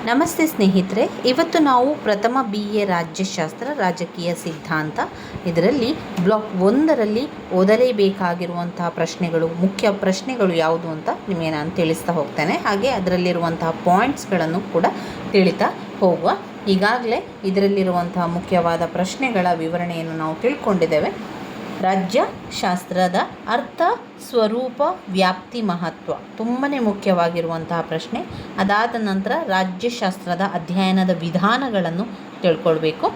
ನಮಸ್ತೆ ಸ್ನೇಹಿತರೆ, ಇವತ್ತು ನಾವು ಪ್ರಥಮ BA ರಾಜ್ಯಶಾಸ್ತ್ರ ರಾಜಕೀಯ ಸಿದ್ಧಾಂತ ಇದರಲ್ಲಿ ಬ್ಲಾಕ್ 1ರಲ್ಲಿ ಓದಲೇಬೇಕಾಗಿರುವಂತಹ ಪ್ರಶ್ನೆಗಳು, ಮುಖ್ಯ ಪ್ರಶ್ನೆಗಳು ಯಾವುದು ಅಂತ ನಿಮಗೆ ನಾನು ತಿಳಿಸ್ತಾ ಹೋಗ್ತೇನೆ. ಹಾಗೆ ಅದರಲ್ಲಿರುವಂತಹ ಪಾಯಿಂಟ್ಸ್ಗಳನ್ನು ಕೂಡ ತಿಳಿತಾ ಹೋಗುವ. ಈಗಾಗಲೇ ಇದರಲ್ಲಿರುವಂತಹ ಮುಖ್ಯವಾದ ಪ್ರಶ್ನೆಗಳ ವಿವರಣೆಯನ್ನು ನಾವು ತಿಳ್ಕೊಂಡಿದ್ದೇವೆ. ರಾಜ್ಯಶಾಸ್ತ್ರದ ಅರ್ಥ, ಸ್ವರೂಪ, ವ್ಯಾಪ್ತಿ, ಮಹತ್ವ ತುಂಬಾ ಮುಖ್ಯವಾಗಿರುವಂತಹ ಪ್ರಶ್ನೆ. ಅದಾದ ನಂತರ ರಾಜ್ಯಶಾಸ್ತ್ರದ ಅಧ್ಯಯನದ ವಿಧಾನಗಳನ್ನು ತಿಳ್ಕೊಳ್ಬೇಕು.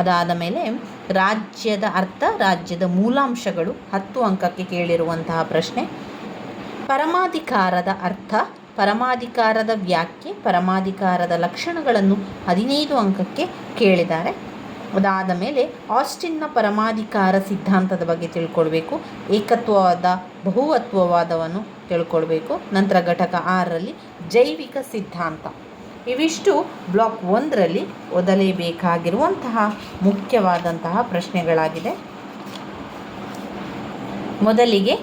ಅದಾದ ಮೇಲೆ ರಾಜ್ಯದ ಅರ್ಥ, ರಾಜ್ಯದ ಮೂಲಾಂಶಗಳು 10 ಅಂಕಕ್ಕೆ ಕೇಳಿರುವಂತಹ ಪ್ರಶ್ನೆ. ಪರಮಾಧಿಕಾರದ ಅರ್ಥ, ಪರಮಾಧಿಕಾರದ ವ್ಯಾಖ್ಯೆ, ಪರಮಾಧಿಕಾರದ ಲಕ್ಷಣಗಳನ್ನು 15 ಅಂಕಕ್ಕೆ ಕೇಳಿದ್ದಾರೆ. ಅದಾದ ಮೇಲೆ ಆಸ್ಟಿನ್ನ ಪರಮಾಧಿಕಾರ ಸಿದ್ಧಾಂತದ ಬಗ್ಗೆ ತಿಳ್ಕೊಳ್ಬೇಕು. ಏಕತ್ವವಾದ, ಬಹುತ್ವವಾದವನ್ನು ತಿಳ್ಕೊಳ್ಬೇಕು. ನಂತರ ಘಟಕ 6ರಲ್ಲಿ ಜೈವಿಕ ಸಿದ್ಧಾಂತ. ಇವಿಷ್ಟು ಬ್ಲಾಕ್ 1ರಲ್ಲಿ ಓದಲೇಬೇಕಾಗಿರುವಂತಹ ಮುಖ್ಯವಾದಂತಹ ಪ್ರಶ್ನೆಗಳಾಗಿದೆ. ಮೊದಲಿಗೆ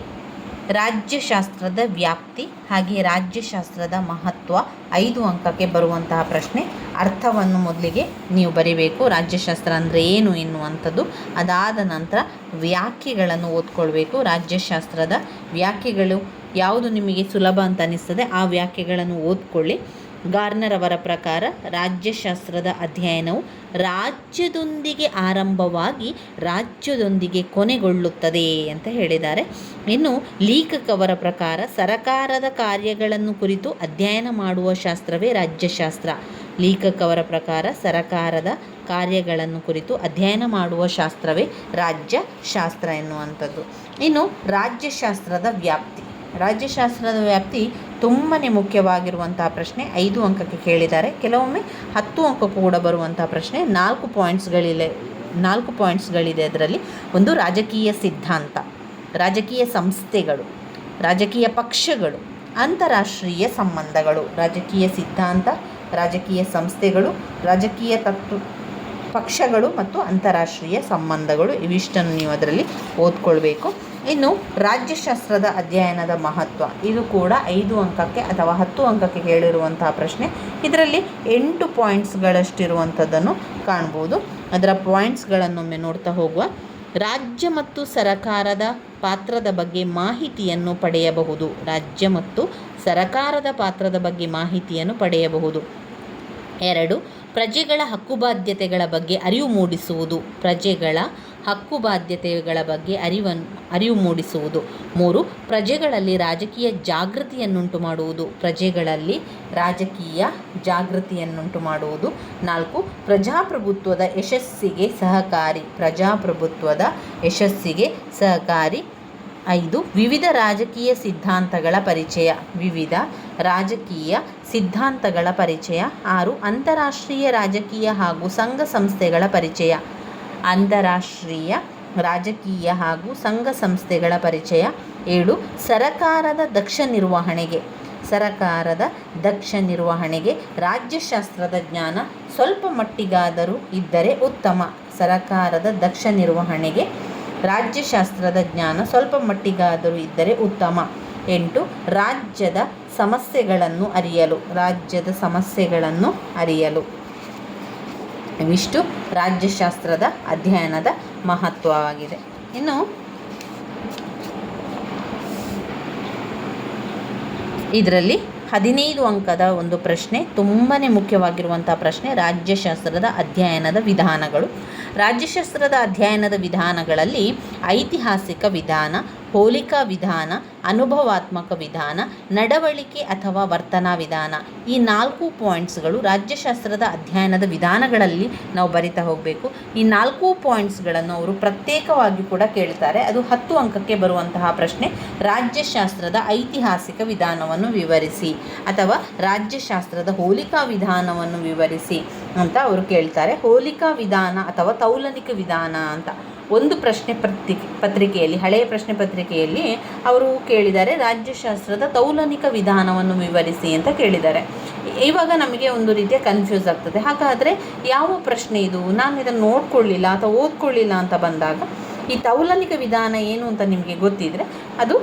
ರಾಜ್ಯಶಾಸ್ತ್ರದ ವ್ಯಾಪ್ತಿ ಹಾಗೆ ರಾಜ್ಯಶಾಸ್ತ್ರದ ಮಹತ್ವ 5 ಅಂಕಕ್ಕೆ ಬರುವಂತಹ ಪ್ರಶ್ನೆ. ಅರ್ಥವನ್ನು ಮೊದಲಿಗೆ ನೀವು ಬರಿಬೇಕು, ರಾಜ್ಯಶಾಸ್ತ್ರ ಅಂದರೆ ಏನು ಎನ್ನುವಂಥದ್ದು. ಅದಾದ ನಂತರ ವ್ಯಾಖ್ಯೆಗಳನ್ನು ಓದ್ಕೊಳ್ಬೇಕು. ರಾಜ್ಯಶಾಸ್ತ್ರದ ವ್ಯಾಖ್ಯೆಗಳು ಯಾವುದು ನಿಮಗೆ ಸುಲಭ ಅಂತ ಅನಿಸ್ತದೆ ಆ ವ್ಯಾಖ್ಯೆಗಳನ್ನು ಓದ್ಕೊಳ್ಳಿ. ಗಾರ್ನರ್ ಅವರ ಪ್ರಕಾರ ರಾಜ್ಯಶಾಸ್ತ್ರದ ಅಧ್ಯಯನವು ರಾಜ್ಯದೊಂದಿಗೆ ಆರಂಭವಾಗಿ ರಾಜ್ಯದೊಂದಿಗೆ ಕೊನೆಗೊಳ್ಳುತ್ತದೆ ಅಂತ ಹೇಳಿದ್ದಾರೆ. ಇನ್ನು ಲೀಕಕ್ ಅವರ ಪ್ರಕಾರ ಸರಕಾರದ ಕಾರ್ಯಗಳನ್ನು ಕುರಿತು ಅಧ್ಯಯನ ಮಾಡುವ ಶಾಸ್ತ್ರವೇ ರಾಜ್ಯಶಾಸ್ತ್ರ. ಲೀಕಕ್ ಅವರ ಪ್ರಕಾರ ಸರಕಾರದ ಕಾರ್ಯಗಳನ್ನು ಕುರಿತು ಅಧ್ಯಯನ ಮಾಡುವ ಶಾಸ್ತ್ರವೇ ರಾಜ್ಯಶಾಸ್ತ್ರ ಎನ್ನುವಂಥದ್ದು. ಇನ್ನು ರಾಜ್ಯಶಾಸ್ತ್ರದ ವ್ಯಾಪ್ತಿ. ರಾಜ್ಯಶಾಸ್ತ್ರದ ವ್ಯಾಪ್ತಿ ತುಂಬಾ ಮುಖ್ಯವಾಗಿರುವಂತಹ ಪ್ರಶ್ನೆ. 5 ಅಂಕಕ್ಕೆ ಕೇಳಿದ್ದಾರೆ. ಕೆಲವೊಮ್ಮೆ 10 ಅಂಕಕ್ಕೂ ಕೂಡ ಬರುವಂತಹ ಪ್ರಶ್ನೆ. 4 ಪಾಯಿಂಟ್ಸ್ಗಳಿದೆ ಅದರಲ್ಲಿ. ಒಂದು ರಾಜಕೀಯ ಸಿದ್ಧಾಂತ, ರಾಜಕೀಯ ಸಂಸ್ಥೆಗಳು, ರಾಜಕೀಯ ಪಕ್ಷಗಳು, ಅಂತಾರಾಷ್ಟ್ರೀಯ ಸಂಬಂಧಗಳು. ರಾಜಕೀಯ ಸಿದ್ಧಾಂತ, ರಾಜಕೀಯ ಸಂಸ್ಥೆಗಳು, ರಾಜಕೀಯ ಪಕ್ಷಗಳು ಮತ್ತು ಅಂತಾರಾಷ್ಟ್ರೀಯ ಸಂಬಂಧಗಳು. ಇವಿಷ್ಟನ್ನು ನೀವು ಅದರಲ್ಲಿ ಓದ್ಕೊಳ್ಬೇಕು. ಇನ್ನು ರಾಜ್ಯಶಾಸ್ತ್ರದ ಅಧ್ಯಯನದ ಮಹತ್ವ, ಇದು ಕೂಡ 5 ಅಂಕಕ್ಕೆ ಅಥವಾ 10 ಅಂಕಕ್ಕೆ ಕೇಳಿರುವಂತಹ ಪ್ರಶ್ನೆ. ಇದರಲ್ಲಿ 8 ಪಾಯಿಂಟ್ಸ್ಗಳಷ್ಟಿರುವಂಥದ್ದನ್ನು ಕಾಣ್ಬೋದು. ಅದರ ಪಾಯಿಂಟ್ಸ್ಗಳನ್ನೊಮ್ಮೆ ನೋಡ್ತಾ ಹೋಗುವ. ರಾಜ್ಯ ಮತ್ತು ಸರಕಾರದ ಪಾತ್ರದ ಬಗ್ಗೆ ಮಾಹಿತಿಯನ್ನು ಪಡೆಯಬಹುದು. ರಾಜ್ಯ ಮತ್ತು ಸರಕಾರದ ಪಾತ್ರದ ಬಗ್ಗೆ ಮಾಹಿತಿಯನ್ನು ಪಡೆಯಬಹುದು. 2. ಪ್ರಜೆಗಳ ಹಕ್ಕುಬಾಧ್ಯತೆಗಳ ಬಗ್ಗೆ ಅರಿವು ಮೂಡಿಸುವುದು. ಪ್ರಜೆಗಳ ಹಕ್ಕುಬಾಧ್ಯತೆಗಳ ಬಗ್ಗೆ ಅರಿವು ಮೂಡಿಸುವುದು. 3. ಪ್ರಜೆಗಳಲ್ಲಿ ರಾಜಕೀಯ ಜಾಗೃತಿಯನ್ನುಂಟು ಮಾಡುವುದು. ಪ್ರಜೆಗಳಲ್ಲಿ ರಾಜಕೀಯ ಜಾಗೃತಿಯನ್ನುಂಟು ಮಾಡುವುದು. 4. ಪ್ರಜಾಪ್ರಭುತ್ವದ ಯಶಸ್ಸಿಗೆ ಸಹಕಾರಿ. ಪ್ರಜಾಪ್ರಭುತ್ವದ ಯಶಸ್ಸಿಗೆ ಸಹಕಾರಿ. 5. ವಿವಿಧ ರಾಜಕೀಯ ಸಿದ್ಧಾಂತಗಳ ಪರಿಚಯ. ವಿವಿಧ ರಾಜಕೀಯ ಸಿದ್ಧಾಂತಗಳ ಪರಿಚಯ. 6. ಅಂತಾರಾಷ್ಟ್ರೀಯ ರಾಜಕೀಯ ಹಾಗೂ ಸಂಘ ಸಂಸ್ಥೆಗಳ ಪರಿಚಯ. ಅಂತಾರಾಷ್ಟ್ರೀಯ ರಾಜಕೀಯ ಹಾಗೂ ಸಂಘ ಸಂಸ್ಥೆಗಳ ಪರಿಚಯ. 7. ಸರಕಾರದ ದಕ್ಷ ನಿರ್ವಹಣೆಗೆ ರಾಜ್ಯಶಾಸ್ತ್ರದ ಜ್ಞಾನ ಸ್ವಲ್ಪ ಮಟ್ಟಿಗಾದರೂ ಇದ್ದರೆ ಉತ್ತಮ. ಸರಕಾರದ ದಕ್ಷ ನಿರ್ವಹಣೆಗೆ ರಾಜ್ಯಶಾಸ್ತ್ರದ ಜ್ಞಾನ ಸ್ವಲ್ಪ ಮಟ್ಟಿಗಾದರೂ ಇದ್ದರೆ ಉತ್ತಮ. 8. ರಾಜ್ಯದ ಸಮಸ್ಯೆಗಳನ್ನು ಅರಿಯಲು. ಇವಿಷ್ಟು ರಾಜ್ಯಶಾಸ್ತ್ರದ ಅಧ್ಯಯನದ ಮಹತ್ವವಾಗಿದೆ. ಇನ್ನು ಇದರಲ್ಲಿ 15 ಅಂಕದ ಒಂದು ಪ್ರಶ್ನೆ, ತುಂಬಾ ಮುಖ್ಯವಾಗಿರುವಂಥ ಪ್ರಶ್ನೆ. ರಾಜ್ಯಶಾಸ್ತ್ರದ ಅಧ್ಯಯನದ ವಿಧಾನಗಳು. ರಾಜ್ಯಶಾಸ್ತ್ರದ ಅಧ್ಯಯನದ ವಿಧಾನಗಳಲ್ಲಿ ಐತಿಹಾಸಿಕ ವಿಧಾನ, ಹೋಲಿಕಾ ವಿಧಾನ, ಅನುಭವಾತ್ಮಕ ವಿಧಾನ, ನಡವಳಿಕೆ ಅಥವಾ ವರ್ತನಾ ವಿಧಾನ. ಈ 4 ಪಾಯಿಂಟ್ಸ್ಗಳು ರಾಜ್ಯಶಾಸ್ತ್ರದ ಅಧ್ಯಯನದ ವಿಧಾನಗಳಲ್ಲಿ ನಾವು ಬರಿತಾ ಹೋಗಬೇಕು. ಈ 4 ಪಾಯಿಂಟ್ಸ್ಗಳನ್ನು ಅವರು ಪ್ರತ್ಯೇಕವಾಗಿ ಕೂಡ ಕೇಳ್ತಾರೆ. ಅದು 10 ಅಂಕಕ್ಕೆ ಬರುವಂತಹ ಪ್ರಶ್ನೆ. ರಾಜ್ಯಶಾಸ್ತ್ರದ ಐತಿಹಾಸಿಕ ವಿಧಾನವನ್ನು ವಿವರಿಸಿ ಅಥವಾ ರಾಜ್ಯಶಾಸ್ತ್ರದ ಹೋಲಿಕಾ ವಿಧಾನವನ್ನು ವಿವರಿಸಿ ಅಂತ ಅವರು ಕೇಳ್ತಾರೆ. ಹೋಲಿಕಾ ವಿಧಾನ ಅಥವಾ ತೌಲನಿಕ ವಿಧಾನ ಅಂತ ಒಂದು ಪ್ರಶ್ನೆ ಪತ್ರಿಕೆಯಲ್ಲಿ, ಹಳೆಯ ಪ್ರಶ್ನೆ ಪತ್ರಿಕೆಯಲ್ಲಿ ಅವರು ಕೇಳಿದ್ದಾರೆ, ರಾಜ್ಯಶಾಸ್ತ್ರದ ತೌಲನಿಕ ವಿಧಾನವನ್ನು ವಿವರಿಸಿ ಅಂತ ಕೇಳಿದ್ದಾರೆ. ಇವಾಗ ನಮಗೆ ಒಂದು ರೀತಿಯ ಕನ್ಫ್ಯೂಸ್ ಆಗ್ತದೆ. ಹಾಗಾದರೆ ಯಾವ ಪ್ರಶ್ನೆ ಇದು, ನಾನು ಇದನ್ನು ನೋಡ್ಕೊಳ್ಳಿಲ್ಲ ಅಥವಾ ಓದ್ಕೊಳ್ಳಿಲ್ಲ ಅಂತ ಬಂದಾಗ ಈ ತೌಲನಿಕ ವಿಧಾನ ಏನು ಅಂತ ನಿಮಗೆ ಗೊತ್ತಿದ್ದರೆ ಅದು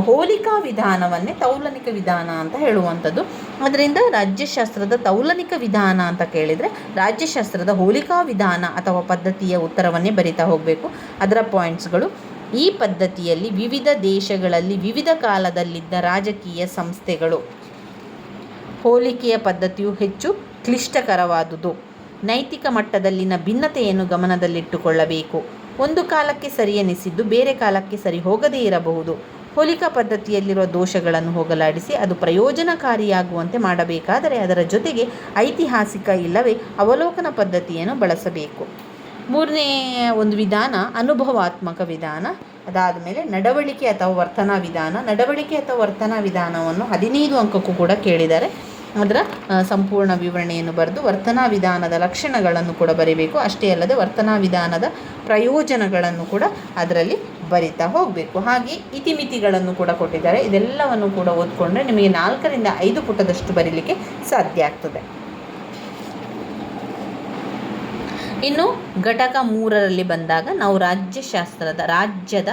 ಹೋಲಿಕಾ ವಿಧಾನವನ್ನೇ ತೌಲನಿಕ ವಿಧಾನ ಅಂತ ಹೇಳುವಂಥದ್ದು. ಅದರಿಂದ ರಾಜ್ಯಶಾಸ್ತ್ರದ ತೌಲನಿಕ ವಿಧಾನ ಅಂತ ಕೇಳಿದರೆ ರಾಜ್ಯಶಾಸ್ತ್ರದ ಹೋಲಿಕಾ ವಿಧಾನ ಅಥವಾ ಪದ್ಧತಿಯ ಉತ್ತರವನ್ನೇ ಬರಿತಾ ಹೋಗಬೇಕು. ಅದರ ಪಾಯಿಂಟ್ಸ್ಗಳು: ಈ ಪದ್ಧತಿಯಲ್ಲಿ ವಿವಿಧ ದೇಶಗಳಲ್ಲಿ ವಿವಿಧ ಕಾಲದಲ್ಲಿದ್ದ ರಾಜಕೀಯ ಸಂಸ್ಥೆಗಳು. ಹೋಲಿಕೆಯ ಪದ್ಧತಿಯು ಹೆಚ್ಚು ಕ್ಲಿಷ್ಟಕರವಾದುದು. ನೈತಿಕ ಮಟ್ಟದಲ್ಲಿನ ಭಿನ್ನತೆಯನ್ನು ಗಮನದಲ್ಲಿಟ್ಟುಕೊಳ್ಳಬೇಕು. ಒಂದು ಕಾಲಕ್ಕೆ ಸರಿ ಎನಿಸಿದ್ದು ಬೇರೆ ಕಾಲಕ್ಕೆ ಸರಿ ಹೋಗದೇ ಇರಬಹುದು. ಹೋಲಿಕಾ ಪದ್ಧತಿಯಲ್ಲಿರುವ ದೋಷಗಳನ್ನು ಹೋಗಲಾಡಿಸಿ ಅದು ಪ್ರಯೋಜನಕಾರಿಯಾಗುವಂತೆ ಮಾಡಬೇಕಾದರೆ ಅದರ ಜೊತೆಗೆ ಐತಿಹಾಸಿಕ ಇಲ್ಲವೇ ಅವಲೋಕನ ಪದ್ಧತಿಯನ್ನು ಬಳಸಬೇಕು. ಮೂರನೇ ಒಂದು ವಿಧಾನ ಅನುಭವಾತ್ಮಕ ವಿಧಾನ. ಅದಾದ ಮೇಲೆ ನಡವಳಿಕೆ ಅಥವಾ ವರ್ತನಾ ವಿಧಾನ. ನಡವಳಿಕೆ ಅಥವಾ ವರ್ತನಾ ವಿಧಾನವನ್ನು 15 ಅಂಕಕ್ಕೂ ಕೂಡ ಕೇಳಿದ್ದಾರೆ. ಅದರ ಸಂಪೂರ್ಣ ವಿವರಣೆಯನ್ನು ಬರೆದು ವರ್ತನಾ ವಿಧಾನದ ಲಕ್ಷಣಗಳನ್ನು ಕೂಡ ಬರೀಬೇಕು. ಅಷ್ಟೇ ಅಲ್ಲದೆ ವರ್ತನಾ ವಿಧಾನದ ಪ್ರಯೋಜನಗಳನ್ನು ಕೂಡ ಅದರಲ್ಲಿ ಬರಿತಾ ಹೋಗಬೇಕು. ಹಾಗೆ ಇತಿಮಿತಿಗಳನ್ನು ಕೂಡ ಕೊಟ್ಟಿದ್ದಾರೆ. ಇದೆಲ್ಲವನ್ನು ಕೂಡ ಓದ್ಕೊಂಡ್ರೆ ನಿಮಗೆ 4 ರಿಂದ 5 ಪುಟದಷ್ಟು ಬರೀಲಿಕ್ಕೆ ಸಾಧ್ಯ ಆಗ್ತದೆ. ಇನ್ನು ಘಟಕ 3ರಲ್ಲಿ ಬಂದಾಗ ನಾವು ರಾಜ್ಯದ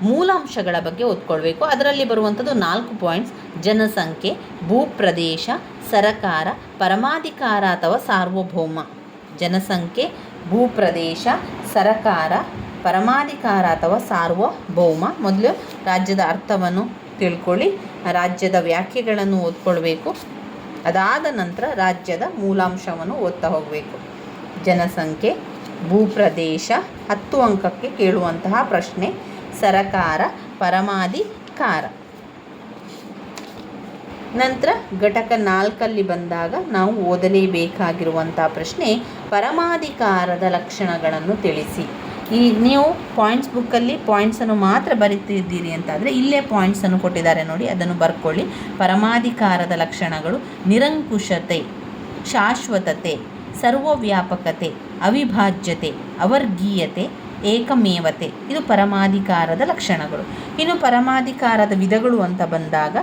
ಮೂಲಾಂಶಗಳ ಬಗ್ಗೆ ಓದ್ಕೊಳ್ಬೇಕು. ಅದರಲ್ಲಿ ಬರುವಂಥದ್ದು 4 ಪಾಯಿಂಟ್ಸ್: ಜನಸಂಖ್ಯೆ, ಭೂಪ್ರದೇಶ, ಸರಕಾರ, ಪರಮಾಧಿಕಾರ ಅಥವಾ ಸಾರ್ವಭೌಮ. ಜನಸಂಖ್ಯೆ, ಭೂಪ್ರದೇಶ, ಸರಕಾರ, ಪರಮಾಧಿಕಾರ ಅಥವಾ ಸಾರ್ವಭೌಮ. ಮೊದಲು ರಾಜ್ಯದ ಅರ್ಥವನ್ನು ತಿಳ್ಕೊಳ್ಳಿ, ರಾಜ್ಯದ ವ್ಯಾಖ್ಯೆಗಳನ್ನು ಓದ್ಕೊಳ್ಬೇಕು. ಅದಾದ ನಂತರ ರಾಜ್ಯದ ಮೂಲಾಂಶವನ್ನು ಓದ್ತಾ ಹೋಗಬೇಕು. ಜನಸಂಖ್ಯೆ, ಭೂಪ್ರದೇಶ 10 ಅಂಕಕ್ಕೆ ಕೇಳುವಂತಹ ಪ್ರಶ್ನೆ. ಸರಕಾರ, ಪರಮಾಧಿಕಾರ. ನಂತರ ಘಟಕ 4ರಲ್ಲಿ ಬಂದಾಗ ನಾವು ಓದಲೇಬೇಕಾಗಿರುವಂಥ ಪ್ರಶ್ನೆ ಪರಮಾಧಿಕಾರದ ಲಕ್ಷಣಗಳನ್ನು ತಿಳಿಸಿ. ನೀವು ಪಾಯಿಂಟ್ಸ್ ಬುಕ್ಕಲ್ಲಿ ಪಾಯಿಂಟ್ಸನ್ನು ಮಾತ್ರ ಬರೀತಿದ್ದೀರಿ ಅಂತಾದರೆ ಇಲ್ಲೇ ಪಾಯಿಂಟ್ಸನ್ನು ಕೊಟ್ಟಿದ್ದಾರೆ ನೋಡಿ, ಅದನ್ನು ಬರ್ಕೊಳ್ಳಿ. ಪರಮಾಧಿಕಾರದ ಲಕ್ಷಣಗಳು: ನಿರಂಕುಶತೆ, ಶಾಶ್ವತತೆ, ಸರ್ವವ್ಯಾಪಕತೆ, ಅವಿಭಾಜ್ಯತೆ, ಅವರ್ಗೀಯತೆ, ಏಕಮೇವತೆ. ಇದು ಪರಮಾಧಿಕಾರದ ಲಕ್ಷಣಗಳು. ಇನ್ನು ಪರಮಾಧಿಕಾರದ ವಿಧಗಳು ಅಂತ ಬಂದಾಗ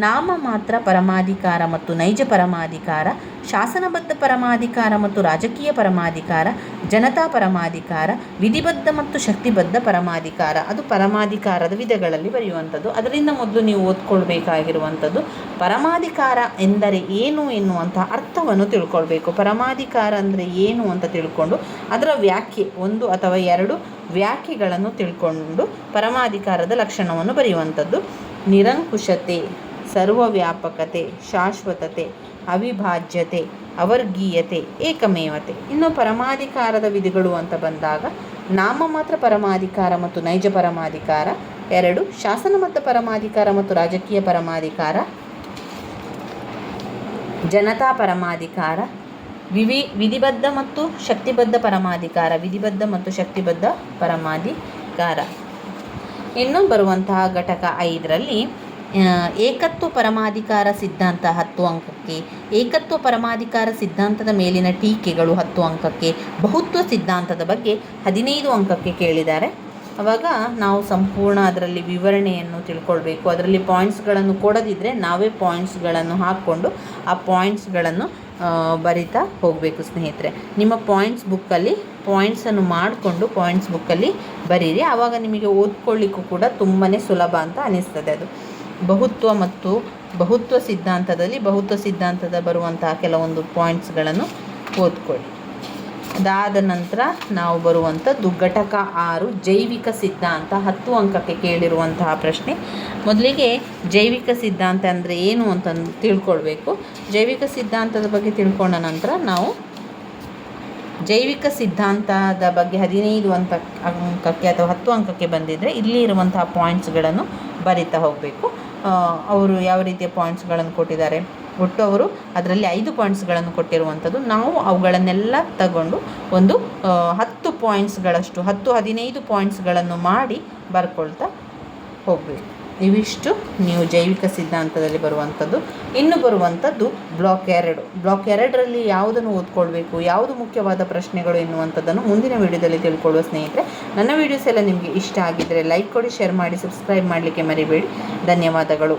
ನಾಮಮಾತ್ರ ಪರಮಾಧಿಕಾರ ಮತ್ತು ನೈಜ ಪರಮಾಧಿಕಾರ, ಶಾಸನಬದ್ಧ ಪರಮಾಧಿಕಾರ ಮತ್ತು ರಾಜಕೀಯ ಪರಮಾಧಿಕಾರ, ಜನತಾ ಪರಮಾಧಿಕಾರ, ವಿಧಿಬದ್ಧ ಮತ್ತು ಶಕ್ತಿಬದ್ಧ ಪರಮಾಧಿಕಾರ. ಅದು ಪರಮಾಧಿಕಾರದ ವಿಧಗಳಲ್ಲಿ ಬರೆಯುವಂಥದ್ದು. ಅದರಿಂದ ಮೊದಲು ನೀವು ಓದ್ಕೊಳ್ಬೇಕಾಗಿರುವಂಥದ್ದು ಪರಮಾಧಿಕಾರ ಎಂದರೆ ಏನು ಎನ್ನುವಂಥ ಅರ್ಥವನ್ನು ತಿಳ್ಕೊಳ್ಬೇಕು. ಪರಮಾಧಿಕಾರ ಅಂದರೆ ಏನು ಅಂತ ತಿಳ್ಕೊಂಡು ಅದರ ವ್ಯಾಖ್ಯೆ 1 ಅಥವಾ 2 ವ್ಯಾಖ್ಯೆಗಳನ್ನು ತಿಳ್ಕೊಂಡು ಪರಮಾಧಿಕಾರದ ಲಕ್ಷಣವನ್ನು ಬರೆಯುವಂಥದ್ದು. ನಿರಂಕುಶತೆ, ಸರ್ವವ್ಯಾಪಕತೆ, ಶಾಶ್ವತತೆ, ಅವಿಭಾಜ್ಯತೆ, ಅವರ್ಗೀಯತೆ, ಏಕಮೇವತೆ. ಇನ್ನು ಪರಮಾಧಿಕಾರದ ವಿಧಿಗಳು ಅಂತ ಬಂದಾಗ ನಾಮಮಾತ್ರ ಪರಮಾಧಿಕಾರ ಮತ್ತು ನೈಜ ಪರಮಾಧಿಕಾರ 2, ಶಾಸನಬದ್ಧ ಪರಮಾಧಿಕಾರ ಮತ್ತು ರಾಜಕೀಯ ಪರಮಾಧಿಕಾರ, ಜನತಾ ಪರಮಾಧಿಕಾರ, ವಿಧಿಬದ್ಧ ಮತ್ತು ಶಕ್ತಿಬದ್ಧ ಪರಮಾಧಿಕಾರ, ವಿಧಿಬದ್ಧ ಮತ್ತು ಶಕ್ತಿಬದ್ಧ ಪರಮಾಧಿಕಾರ. ಇನ್ನು ಬರುವಂತಹ ಘಟಕ 5ರಲ್ಲಿ ಏಕತ್ವ ಪರಮಾಧಿಕಾರ ಸಿದ್ಧಾಂತ 10 ಅಂಕಕ್ಕೆ, ಏಕತ್ವ ಪರಮಾಧಿಕಾರ ಸಿದ್ಧಾಂತದ ಮೇಲಿನ ಟೀಕೆಗಳು 10 ಅಂಕಕ್ಕೆ, ಬಹುತ್ವ ಸಿದ್ಧಾಂತದ ಬಗ್ಗೆ 15 ಅಂಕಕ್ಕೆ ಕೇಳಿದ್ದಾರೆ. ಆವಾಗ ನಾವು ಸಂಪೂರ್ಣ ಅದರಲ್ಲಿ ವಿವರಣೆಯನ್ನು ತಿಳ್ಕೊಳ್ಬೇಕು. ಅದರಲ್ಲಿ ಪಾಯಿಂಟ್ಸ್ಗಳನ್ನು ಕೊಡದಿದ್ದರೆ ನಾವೇ ಪಾಯಿಂಟ್ಸ್ಗಳನ್ನು ಹಾಕ್ಕೊಂಡು ಆ ಪಾಯಿಂಟ್ಸ್ಗಳನ್ನು ಬರಿತಾ ಹೋಗಬೇಕು ಸ್ನೇಹಿತರೆ. ನಿಮ್ಮ ಪಾಯಿಂಟ್ಸ್ ಬುಕ್ಕಲ್ಲಿ ಪಾಯಿಂಟ್ಸನ್ನು ಮಾಡಿಕೊಂಡು ಪಾಯಿಂಟ್ಸ್ ಬುಕ್ಕಲ್ಲಿ ಬರೀರಿ. ಆವಾಗ ನಿಮಗೆ ಓದ್ಕೊಳ್ಳಿಕ್ಕೂ ಕೂಡ ತುಂಬಾ ಸುಲಭ ಅಂತ ಅನಿಸ್ತದೆ. ಅದು ಬಹುತ್ವ ಸಿದ್ಧಾಂತದ ಬರುವಂತಹ ಕೆಲವೊಂದು ಪಾಯಿಂಟ್ಸ್ಗಳನ್ನು ಓದ್ಕೊಳ್ಳಿ. ಅದಾದ ನಂತರ ನಾವು ಬರುವಂಥದ್ದು ಘಟಕ 6 ಜೈವಿಕ ಸಿದ್ಧಾಂತ 10 ಅಂಕಕ್ಕೆ ಕೇಳಿರುವಂತಹ ಪ್ರಶ್ನೆ. ಮೊದಲಿಗೆ ಜೈವಿಕ ಸಿದ್ಧಾಂತ ಅಂದರೆ ಏನು ಅಂತ ತಿಳ್ಕೊಳ್ಬೇಕು. ಜೈವಿಕ ಸಿದ್ಧಾಂತದ ಬಗ್ಗೆ ತಿಳ್ಕೊಂಡ ನಂತರ ನಾವು ಜೈವಿಕ ಸಿದ್ಧಾಂತದ ಬಗ್ಗೆ 15 ಅಂಕಕ್ಕೆ ಅಥವಾ 10 ಅಂಕಕ್ಕೆ ಬಂದಿದ್ದರೆ ಇಲ್ಲಿ ಇರುವಂತಹ ಪಾಯಿಂಟ್ಸ್ಗಳನ್ನು ಬರಿತಾ ಹೋಗಬೇಕು. ಅವರು ಯಾವ ರೀತಿಯ ಪಾಯಿಂಟ್ಸ್ಗಳನ್ನು ಕೊಟ್ಟಿದ್ದಾರೆ, ಒಟ್ಟು ಅವರು ಅದರಲ್ಲಿ 5 ಪಾಯಿಂಟ್ಸ್ಗಳನ್ನು ಕೊಟ್ಟಿರುವಂಥದ್ದು. ನಾವು ಅವುಗಳನ್ನೆಲ್ಲ ತಗೊಂಡು ಒಂದು 10 ಪಾಯಿಂಟ್ಸ್ಗಳಷ್ಟು 10-15 ಪಾಯಿಂಟ್ಸ್ಗಳನ್ನು ಮಾಡಿ ಬರ್ಕೊಳ್ತಾ ಹೋಗಬೇಕು. ಇವಿಷ್ಟು ನೀವು ಜೈವಿಕ ಸಿದ್ಧಾಂತದಲ್ಲಿ ಬರುವಂಥದ್ದು. ಇನ್ನು ಬರುವಂಥದ್ದು ಬ್ಲಾಕ್ 2ರಲ್ಲಿ ಯಾವುದನ್ನು ಓದ್ಕೊಳ್ಬೇಕು, ಯಾವುದು ಮುಖ್ಯವಾದ ಪ್ರಶ್ನೆಗಳು ಎನ್ನುವಂಥದ್ದನ್ನು ಮುಂದಿನ ವಿಡಿಯೋದಲ್ಲಿ ತಿಳ್ಕೊಳ್ಳುವ ಸ್ನೇಹಿತರೆ. ನನ್ನ ವಿಡಿಯೋಸ್ ಎಲ್ಲ ನಿಮಗೆ ಇಷ್ಟ ಆಗಿದ್ದರೆ ಲೈಕ್ ಕೊಡಿ, ಶೇರ್ ಮಾಡಿ, ಸಬ್ಸ್ಕ್ರೈಬ್ ಮಾಡಲಿಕ್ಕೆ ಮರಿಬೇಡಿ. ಧನ್ಯವಾದಗಳು.